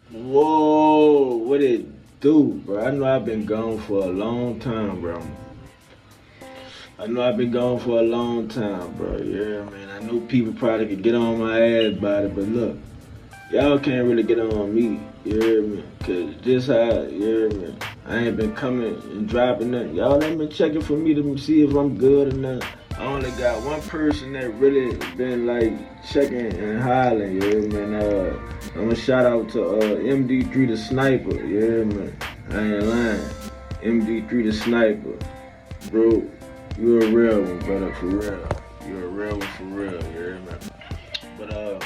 Whoa, what it do, bro? I know I've been gone for a long time, bro. I know I've been gone for a long time, bro. Yeah, man. I know people probably could get on my ass about it, but look, y'all can't really get on me. You hear me? Cause this how, you hear me? I ain't been coming and dropping nothing. Y'all ain't been checking for me to see if I'm good or not. I only got one person that really been like checking and hollering, you hear me? And I'm gonna shout out to MD3 the Sniper, you hear me? I ain't lying. MD3 the Sniper. Bro, you a real one, brother, for real. You a real one for real, you hear me? But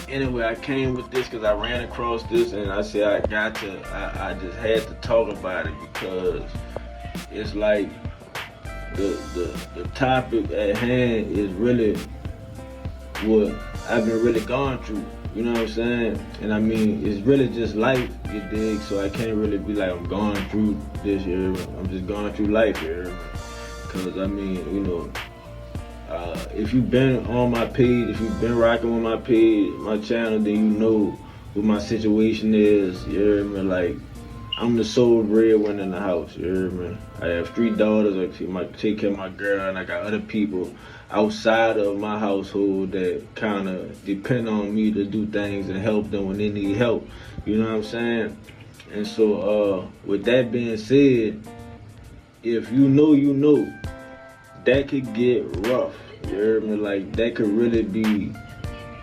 anyway, I came with this because I ran across this and I said I just had to talk about it because it's like the topic at hand is really what I've been really going through. You know what I'm saying? And I mean, it's really just life, you dig? So I can't really be like, I'm going through this here. I'm just going through life here. Because I mean, you know, if you've been on my page, if you've been rocking with my page, my channel, then you know what my situation is. You hear me? Like, I'm the sole breadwinner in the house. You hear me? I have 3 daughters. I take care of my girl, and I got other people outside of my household that kind of depend on me to do things and help them when they need help. You know what I'm saying? And so, with that being said, if you know, you know, that could get rough. You heard me? Like, that could really be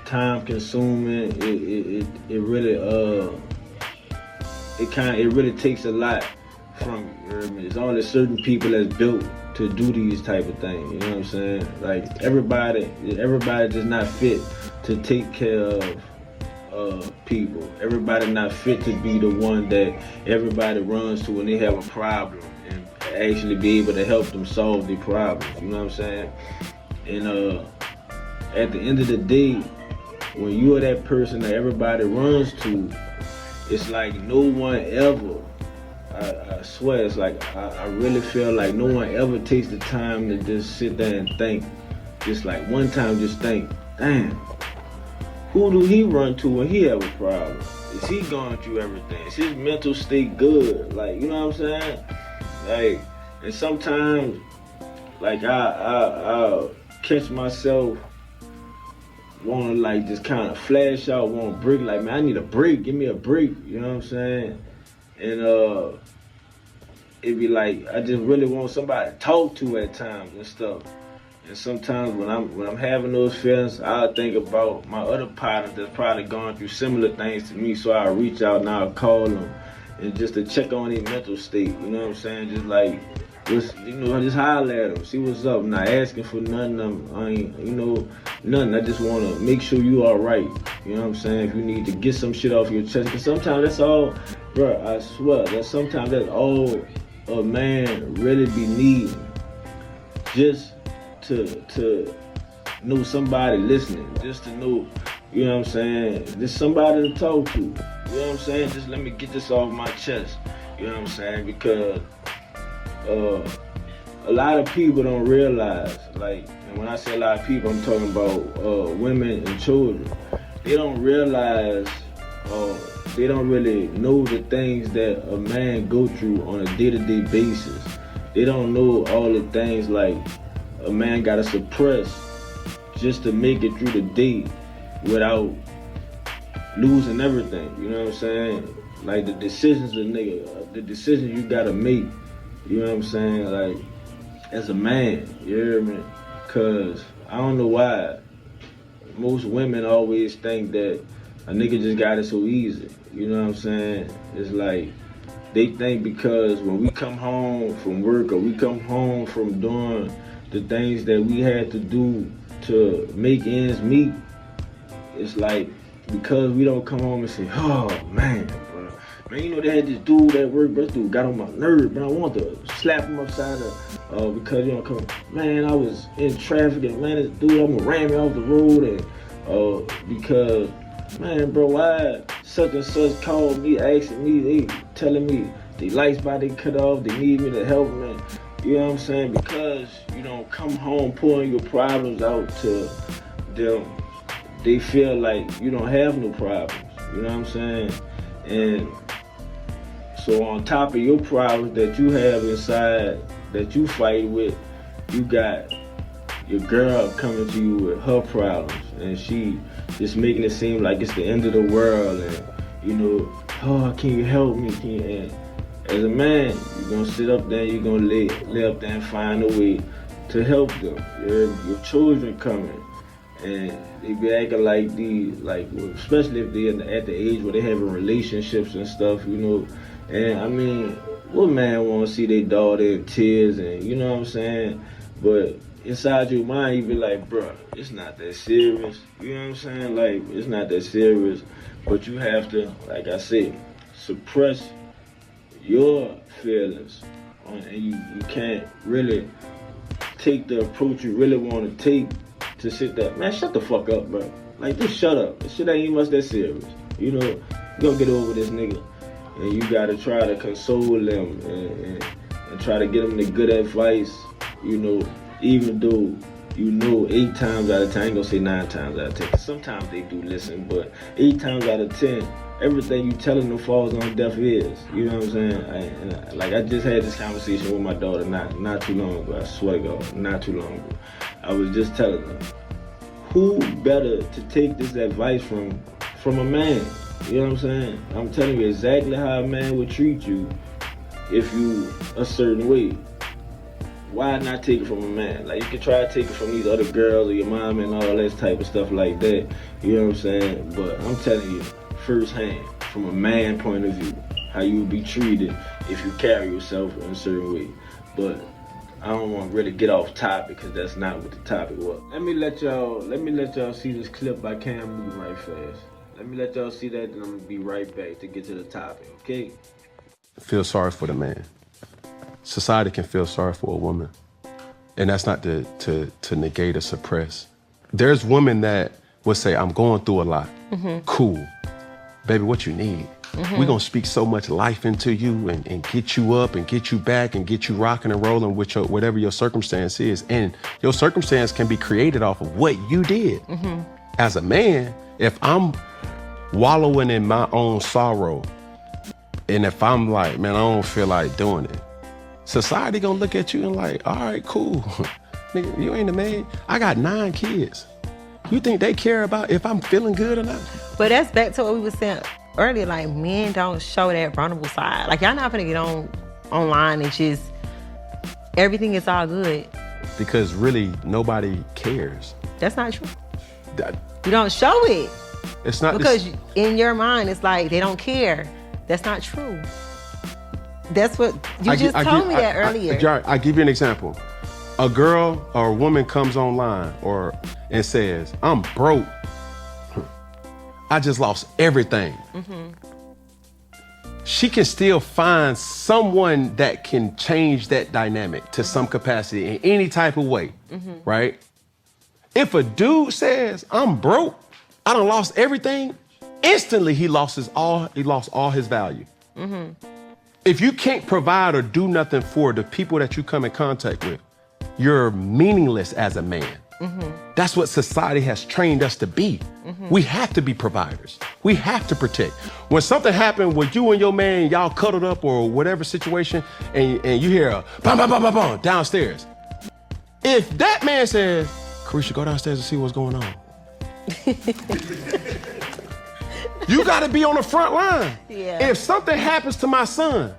time consuming. It really it really takes a lot from you. You heard me? It's only certain people that's built to do these type of things. You know what I'm saying? Like, everybody just not fit to take care of people. Everybody not fit to be the one that everybody runs to when they have a problem and actually be able to help them solve their problems. You know what I'm saying? And at the end of the day, when you are that person that everybody runs to, it's like no one ever, I swear, it's like I really feel like no one ever takes the time to just sit there and think. Just like one time, just think, damn, who do he run to when he have a problem? Is he going through everything? Is his mental state good? Like, you know what I'm saying? Like, and sometimes, like, I'll catch myself wanna like just kind of flash out, want a break. Like, man, I need a break. Give me a break. You know what I'm saying? And it be like I just really want somebody to talk to at times and stuff. And sometimes when I'm having those feelings, I'll think about my other partners that's probably going through similar things to me. So I'll reach out and I'll call them and just to check on their mental state. You know what I'm saying? Just like, just holler at them, see what's up. I'm not asking for nothing. I ain't, nothing. I just want to make sure you all right. You know what I'm saying? If you need to get some shit off your chest, because sometimes that's all, bro. I swear, sometimes that's all a man really be needing. Just to know somebody listening, just to know, you know what I'm saying, just somebody to talk to. You know what I'm saying? Just let me get this off my chest. You know what I'm saying? Because a lot of people don't realize, like, and when I say a lot of people, I'm talking about women and children. They don't realize, they don't really know the things that a man go through on a day-to-day basis. They don't know all the things like a man gotta suppress just to make it through the day without losing everything. You know what I'm saying? Like the decisions you gotta make. You know what I'm saying? Like, as a man, you hear me? Cause I don't know why most women always think that a nigga just got it so easy. You know what I'm saying? It's like they think because when we come home from work or we come home from doing the things that we had to do to make ends meet, it's like because we don't come home and say, oh man, bro, man, you know they had this dude at work, but this dude got on my nerve, man, I want to slap him upside the, because you don't come, man, I was in traffic and man, this dude almost ran me off the road and because, man, bro, why such and such called me, asking me, they telling me the lights about to cut off, they need me to help them. You know what I'm saying? Because you don't come home pouring your problems out to them, they feel like you don't have no problems. You know what I'm saying? And so on top of your problems that you have inside, that you fight with, you got your girl coming to you with her problems, and she just making it seem like it's the end of the world, and you know, oh, can you help me? And as a man, you're gonna sit up there, you're gonna lay up there and find a way to help them. Your children coming, and they be acting like especially if they're at the age where they having relationships and stuff, you know. And I mean, what man wanna see their daughter in tears, and you know what I'm saying? But inside your mind, you be like, bruh, it's not that serious. You know what I'm saying? Like, it's not that serious. But you have to, like I said, suppress your feelings. And you can't really take the approach you really want to take to sit there. Man, shut the fuck up, bro. Like, just shut up. This shit ain't even much that serious. You know, you gonna get over this nigga. And you gotta try to console them and try to get them the good advice, you know, even though you know 8 times out of 10, I ain't gonna say 9 times out of 10, 'cause sometimes they do listen, but 8 times out of 10, everything you telling them falls on deaf ears. You know what I'm saying? I just had this conversation with my daughter not too long ago. I swear to God, not too long ago. I was just telling them, who better to take this advice from a man? You know what I'm saying? I'm telling you exactly how a man would treat you if you a certain way. Why not take it from a man? Like, you can try to take it from these other girls or your mom and all that type of stuff like that. You know what I'm saying? But I'm telling you, firsthand, from a man point of view, how you would be treated if you carry yourself in a certain way. But I don't want to really get off topic because that's not what the topic was. Let me let y'all see this clip by Cam Newton right fast. Let me let y'all see that, then I'm gonna be right back to get to the topic, okay? Feel sorry for the man. Society can feel sorry for a woman. And that's not to negate or suppress. There's women that would say, I'm going through a lot. Mm-hmm. Cool. Baby, what you need? Mm-hmm. We're gonna speak so much life into you and get you up and get you back and get you rocking and rolling with whatever your circumstance is. And your circumstance can be created off of what you did. Mm-hmm. As a man, if I'm wallowing in my own sorrow, and if I'm like, man, I don't feel like doing it, society gonna look at you and like, all right, cool. Nigga, you ain't a man. I got 9 kids. You think they care about if I'm feeling good or not? But that's back to what we were saying earlier, like, men don't show that vulnerable side. Like, y'all not gonna get online and just, everything is all good. Because really, nobody cares. That's not true. You don't show it. It's not because in your mind, it's like they don't care. That's not true. That's what you just told me that earlier. I give you an example. A girl or a woman comes online and says, I'm broke. I just lost everything. Mm-hmm. She can still find someone that can change that dynamic to some capacity in any type of way, mm-hmm. right? If a dude says, I'm broke, I done lost everything, instantly he lost all his value. Mm-hmm. If you can't provide or do nothing for the people that you come in contact with, you're meaningless as a man. Mm-hmm. That's what society has trained us to be. Mm-hmm. We have to be providers. We have to protect. When something happened with you and your man, y'all cuddled up or whatever situation, and you hear a bam, bam, bam, bam, bam downstairs. If that man says, Carisha, go downstairs and see what's going on. You gotta be on the front line. Yeah. If something happens to my son,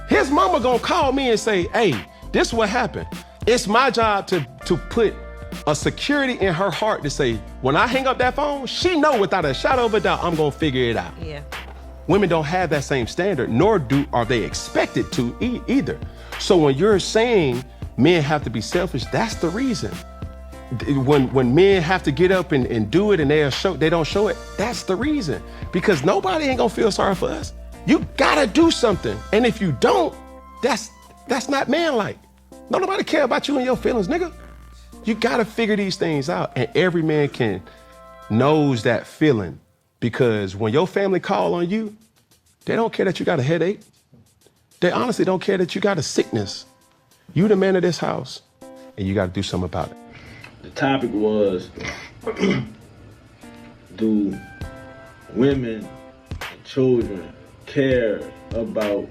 his mama gonna call me and say, hey, this is what happened. It's my job to put a security in her heart to say, when I hang up that phone, she know without a shadow of a doubt, I'm gonna figure it out. Yeah. Women don't have that same standard, nor are they expected to either. So when you're saying men have to be selfish, that's the reason. When men have to get up and do it and they don't show it, that's the reason. Because nobody ain't gonna feel sorry for us. You gotta do something. And if you don't, that's not manlike. Nobody care about you and your feelings, nigga. You gotta figure these things out. And every man knows that feeling. Because when your family call on you, they don't care that you got a headache. They honestly don't care that you got a sickness. You the man of this house, and you gotta do something about it. The topic was, do women children care about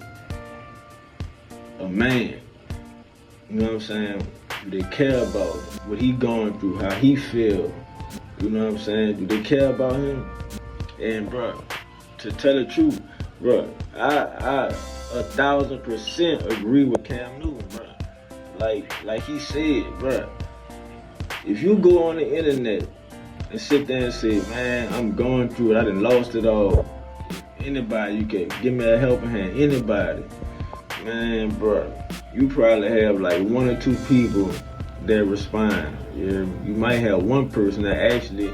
a man? You know what I'm saying? Do they care about what he going through, how he feel? You know what I'm saying? Do they care about him? And bro, to tell the truth, bro, I 1,000% agree with Cam Newton, bro. Like he said, bro, if you go on the internet and sit there and say, man, I'm going through it, I done lost it all. Anybody, you can give me a helping hand, anybody. Man, bro, you probably have like 1 or 2 people that respond. You might have one person that actually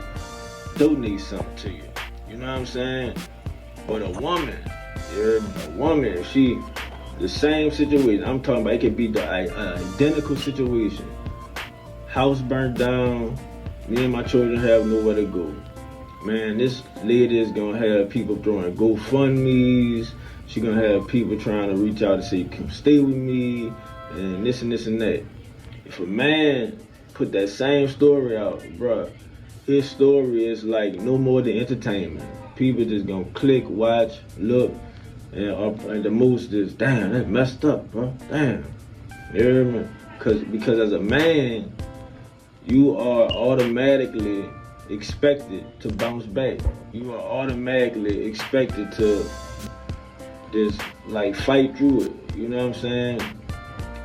donate something to you. You know what I'm saying? But a woman, if she, the same situation, I'm talking about, it could be the identical situation. House burnt down, me and my children have nowhere to go. Man, this lady is gonna have people throwing GoFundMes. She gonna have people trying to reach out and say, come stay with me, and this and this and that. If a man put that same story out, bruh, his story is like no more than entertainment. People just gonna click, watch, look, and the most is, damn, that's messed up, bro. Damn. You hear me? Because as a man, you are automatically expected to bounce back. You are automatically expected to just like fight through it. You know what I'm saying?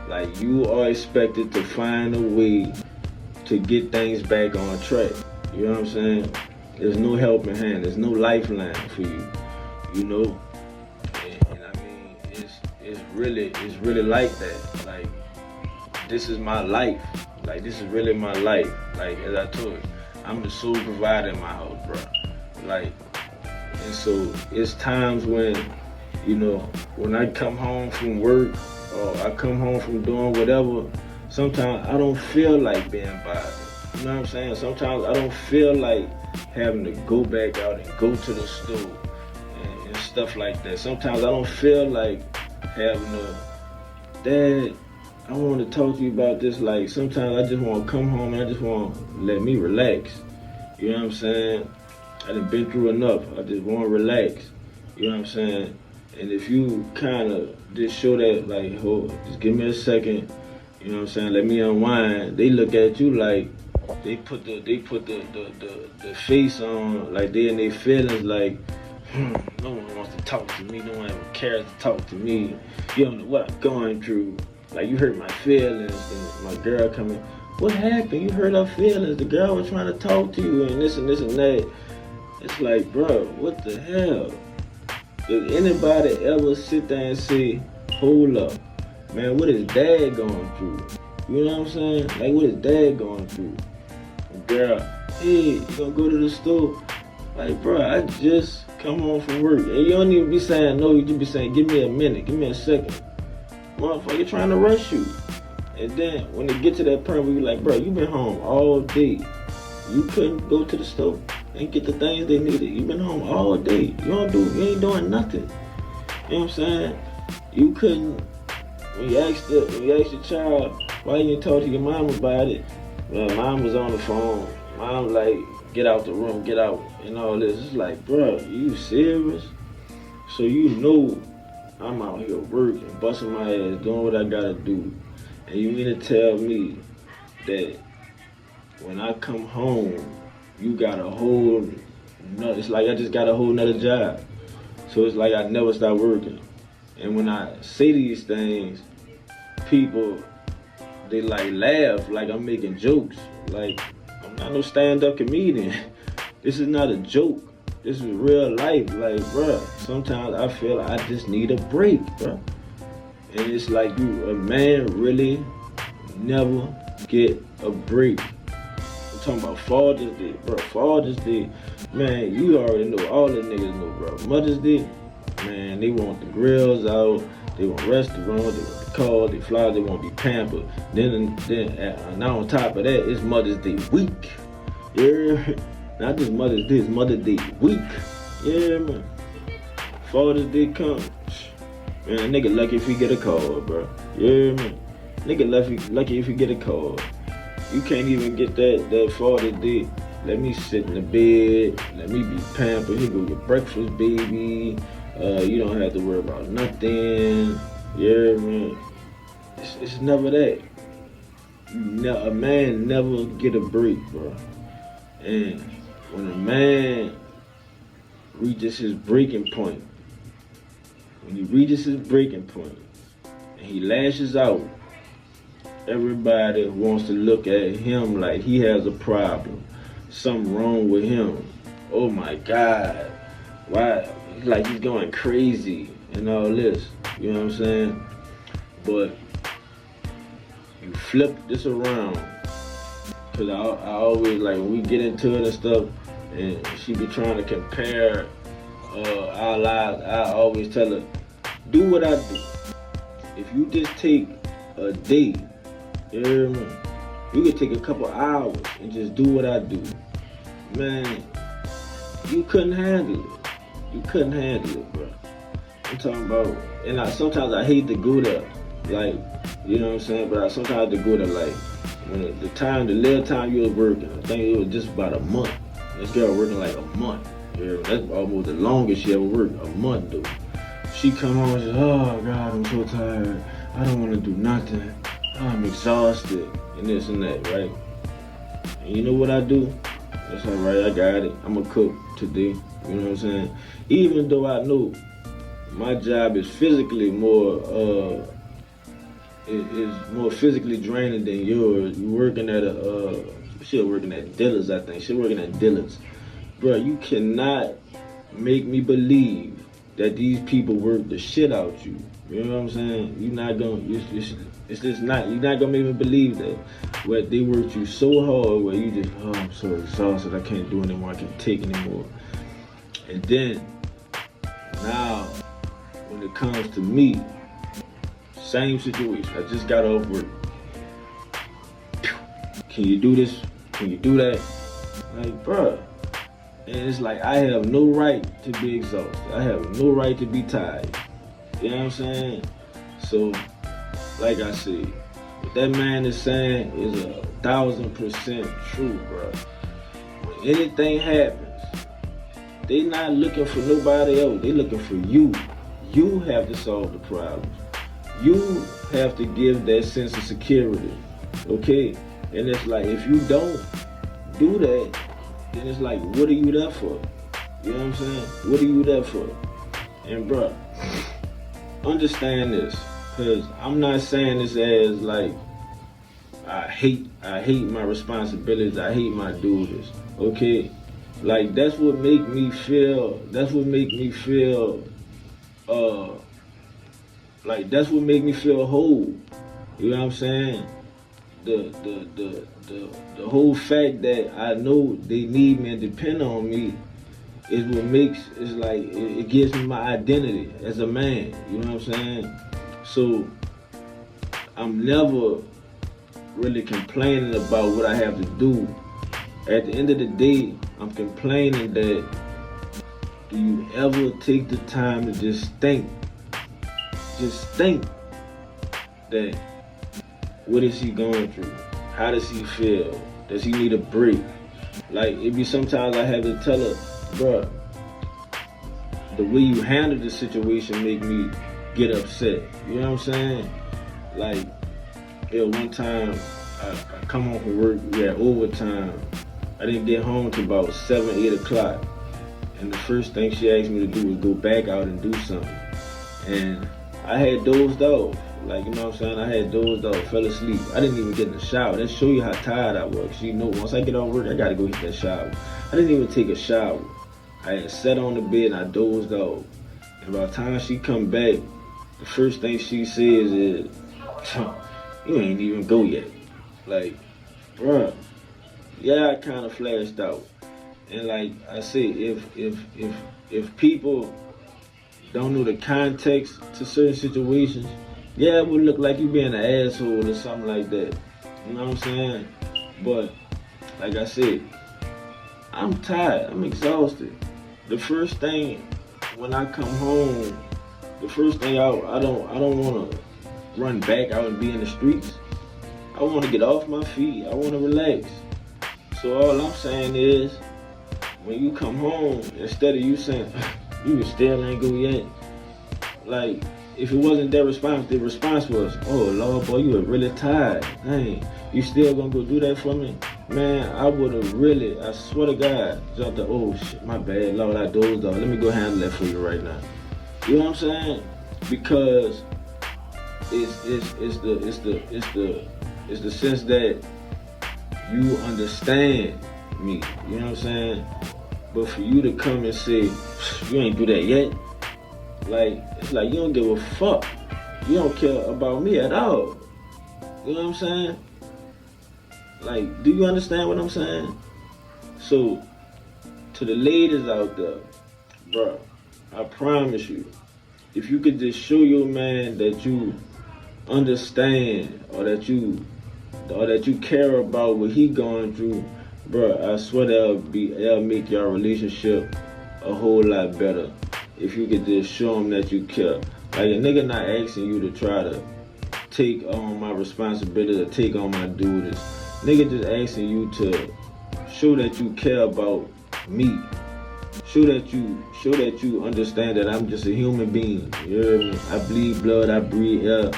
Like, you are expected to find a way to get things back on track. You know what I'm saying? There's no helping hand. There's no lifeline for you. You know? And I mean, it's really like that. Like, this is my life. Like, this is really my life. Like, as I told you, I'm the sole provider in my house, bro. Like, and so it's times when, you know, when I come home from work or I come home from doing whatever, sometimes I don't feel like being bothered. You know what I'm saying? Sometimes I don't feel like having to go back out and go to the store and stuff like that. Sometimes I don't feel like having to, Dad, I want to talk to you about this. Like, sometimes I just want to come home and I just want to let me relax. You know what I'm saying? I done been through enough. I just want to relax. You know what I'm saying? And if you kind of just show that, like, hold, just give me a second. You know what I'm saying? Let me unwind. They look at you like they put the face on, like they in their feelings, like, no one wants to talk to me. No one ever cares to talk to me. You don't know what I'm going through. Like, you hurt my feelings. And my girl coming, what happened? You hurt her feelings. The girl was trying to talk to you and this and this and that. It's like, bro, what the hell? Did anybody ever sit there and say, hold up, man, what is Dad going through? You know what I'm saying? Like, what is Dad going through? And girl, hey, you gonna go to the store? Like, bro, I just come home from work. And you don't even be saying no, you just be saying, give me a minute, give me a second. Motherfucker trying to rush you. And then when it get to that point where you're like, bro, you been home all day. You couldn't go to the store and get the things they needed. You been home all day. You ain't doing nothing. You know what I'm saying? You couldn't, when you ask your child, why you didn't talk to your mom about it? Man, mom was on the phone. Mom like, get out the room, get out, and all this. It's like, bro, you serious? So you know I'm out here working, busting my ass, doing what I gotta do. And you mean to tell me that when I come home, you got a whole nother, it's like I just got a whole nother job. So it's like I never stop working. And when I say these things, people, they like laugh like I'm making jokes. Like, I'm not no stand-up comedian. This is not a joke. This is real life. Like, bruh, sometimes I feel like I just need a break, bruh. And it's like a man really never get a break. I'm talking about Father's Day, bro. Father's Day, man, you already know, all the niggas know, bro. Mother's Day, man, they want the grills out, they want restaurants, they want the cars, they fly, they want to be pampered. Then now on top of that, it's Mother's Day week. Yeah, not just Mother's Day, it's Mother's Day week. Yeah, man. Father's Day come. Man, nigga lucky if he get a call, bro. Yeah, man. Nigga lucky if he get a call. You can't even get that Father's Day Let me sit in the bed. Let me be pampered. Here go your breakfast, baby. You don't have to worry about nothing. Yeah, man. It's never that. A man never get a break, bro. And when a man reaches his breaking point, and he lashes out, everybody wants to look at him like he has a problem, something wrong with him. Oh my God, why? Like he's going crazy and all this. You know what I'm saying? But you flip this around, cause I always like when we get into it and stuff, and she be trying to compare our lives. I always tell her, do what I do. If you just take a day, you hear me? You can take a couple hours and just do what I do. Man, you couldn't handle it. You couldn't handle it, bro. I'm talking about, and sometimes I hate to go there, like, you know what I'm saying? But sometimes I have to go there, like, when the little time you was working, I think it was just about a month. This girl working like a month. That's almost the longest she ever worked, a month, though. She come home and says, oh God, I'm so tired. I don't want to do nothing. I'm exhausted, and this and that, right? And you know what I do? That's all right, I got it. I'm gonna cook today, you know what I'm saying? Even though I know my job is physically more, is more physically draining than yours. You working at she working at Dillard's, I think. She working at Dillard's. Bro, you cannot make me believe that these people work the shit out you. You know what I'm saying? You're not gonna, it's just not, you're not gonna make me believe that. Where they worked you so hard, where you just, oh, I'm so exhausted, I can't do anymore, I can't take anymore. And then, now, when it comes to me, same situation, I just got off work. Can you do this? Can you do that? Like, bruh. And it's like, I have no right to be exhausted. I have no right to be tired. You know what I'm saying? So, like I said, what that man is saying is 1,000% true, bro. When anything happens, they not looking for nobody else. They looking for you. You have to solve the problem. You have to give that sense of security, okay? And it's like, if you don't do that, then it's like, what are you there for? You know what I'm saying? What are you there for? And bro, understand this, because I'm not saying this as like, I hate my responsibilities, I hate my duties, okay? Like, that's what make me feel, like, that's what make me feel whole. You know what I'm saying? The whole fact that I know they need me and depend on me is what makes, it's like, it gives me my identity as a man. You know what I'm saying? So I'm never really complaining about what I have to do. At the end of the day, I'm complaining that, do you ever take the time to just think that, what is he going through? How does he feel? Does he need a break? Like, it be sometimes I have to tell her, bruh, the way you handle the situation make me get upset. You know what I'm saying? Like, one time I come home from work, we had overtime. I didn't get home till about 7, 8 o'clock. And the first thing she asked me to do was go back out and do something. And I had dozed off. Like, you know what I'm saying? I had dozed off, fell asleep. I didn't even get in the shower. That show you how tired I was. You know, once I get off work, I gotta go hit that shower. I didn't even take a shower. I had sat on the bed and I dozed off. And by the time she come back, the first thing she says is, you ain't even go yet. Like, bruh, yeah, I kind of flashed out. And like I said, if people don't know the context to certain situations, yeah, it would look like you being an asshole or something like that. You know what I'm saying? But like I said, I'm tired. I'm exhausted. The first thing when I come home, the first thing I don't want to run back out and be in the streets. I want to get off my feet. I want to relax. So all I'm saying is, when you come home, instead of you saying, you still ain't go yet, like, if it wasn't their response, the response was, oh, Lord, boy, you were really tired. Dang, you still gonna go do that for me? Man, I would have really, I swear to God, jumped the, oh, shit, my bad, Lord, I dozed off. Let me go handle that for you right now. You know what I'm saying? Because it's the sense that you understand me. You know what I'm saying? But for you to come and say, you ain't do that yet, like, it's like you don't give a fuck. You don't care about me at all. You know what I'm saying? Like, do you understand what I'm saying? So, to the ladies out there, bro, I promise you, if you could just show your man that you understand or that you care about what he going through, bro, I swear that'll make your relationship a whole lot better. If you could just show him that you care. Like, a nigga not asking you to try to take on my responsibility or take on my duties. Nigga just asking you to show that you care about me. Show that you understand that I'm just a human being. You hear me? I bleed blood, I breathe air.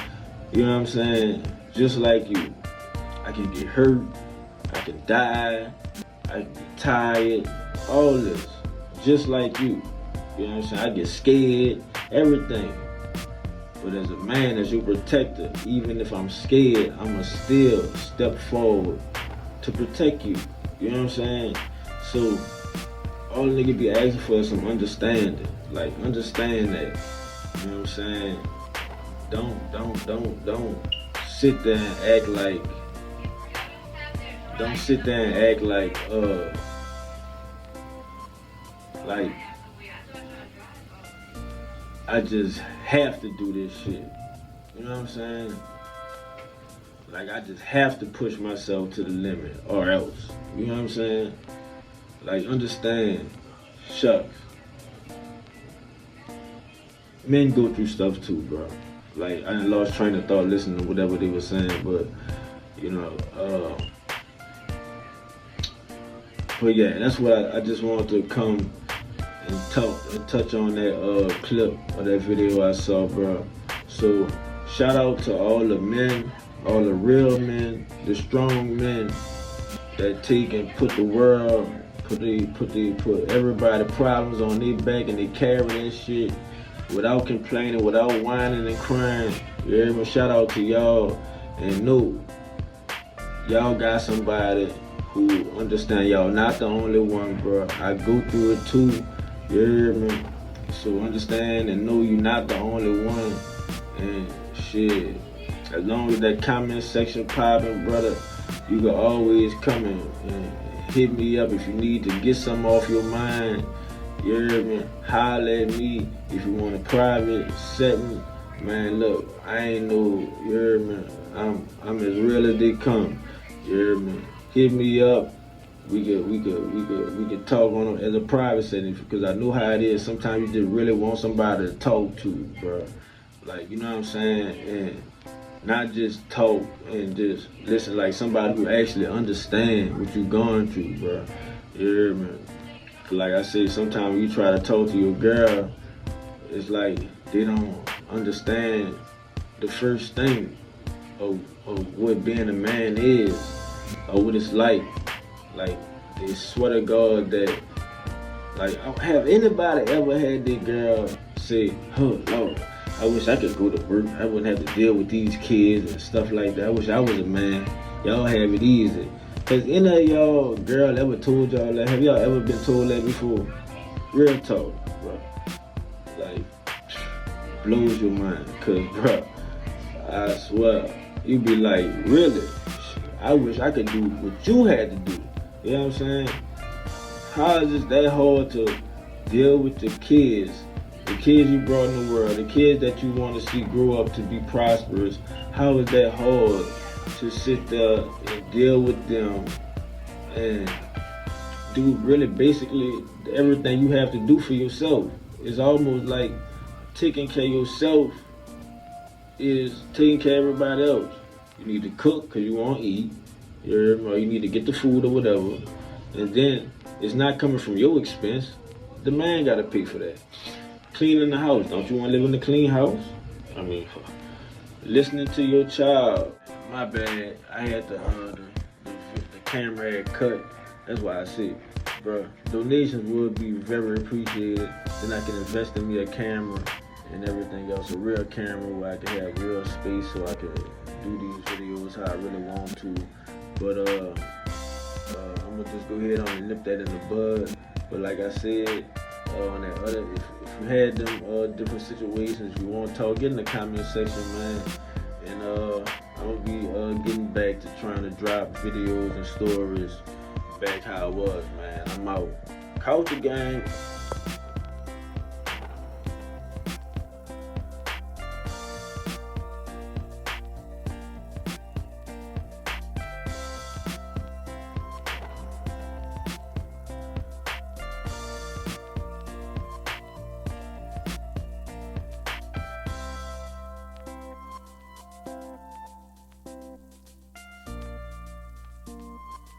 You know what I'm saying? Just like you. I can get hurt, I can die, I can be tired, all this. Just like you. You know what I'm saying? I get scared, everything. But as a man, as your protector, even if I'm scared, I'ma still step forward to protect you. You know what I'm saying? So, all the nigga be asking for is some understanding. Like, understand that. You know what I'm saying? Don't sit there and act like, like, I just have to do this shit. You know what I'm saying? Like, I just have to push myself to the limit or else. You know what I'm saying? Like, understand, shucks. Men go through stuff too, bro. Like, I lost train of thought listening to whatever they were saying, but, you know, but yeah, that's what I just wanted to come and touch on that clip or that video I saw, bro. So shout out to all the men, all the real men, the strong men that take and put the world, put everybody's problems on their back and they carry that shit without complaining, without whining and crying. You hear me? Shout out to y'all, and know y'all got somebody who understand. Y'all not the only one, bro. I go through it too. You hear me? So understand and know you're not the only one. And shit, as long as that comment section popping, brother, you can always come and hit me up if you need to get something off your mind. You hear me? Holler at me if you want a private setting. Man, look, I ain't no, you hear me? I'm as real as they come. You hear me? Hit me up. We could talk on them as a private setting, because I know how it is. Sometimes you just really want somebody to talk to, bro. Like, you know what I'm saying? And not just talk and just listen, like somebody who actually understand what you're going through, bro. You hear me? Like I said, sometimes when you try to talk to your girl, it's like they don't understand the first thing of what being a man is, or what it's like. Like, they swear to God that, like, have anybody ever had their girl say, oh Lord, I wish I could go to work, I wouldn't have to deal with these kids and stuff like that. I wish I was a man. Y'all have it easy. Has any of y'all girl ever told y'all that? Have y'all ever been told that before? Real talk, bro. Like, blows your mind. Cause, bro, I swear, you be like, really? I wish I could do what you had to do. You know what I'm saying? How is it that hard to deal with the kids you brought in the world, the kids that you want to see grow up to be prosperous? How is that hard to sit there and deal with them and do really basically everything you have to do for yourself? It's almost like taking care of yourself is taking care of everybody else. You need to cook because you want to eat. You need to get the food or whatever, and then it's not coming from your expense. The man gotta pay for that. Cleaning the house. Don't you want to live in a clean house? I mean, listening to your child. My bad. I had the camera had cut. That's why I said, bro, donations would be very appreciated. Then I can invest in me a camera and everything else, a real camera where I can have real space so I can do these videos how I really want to. But I'm gonna just go ahead on and nip that in the bud. But like I said, on that other, if you had them different situations, if you want to talk, get in the comment section, man. And I'm gonna be getting back to trying to drop videos and stories back how it was, man. I'm out. Culture gang.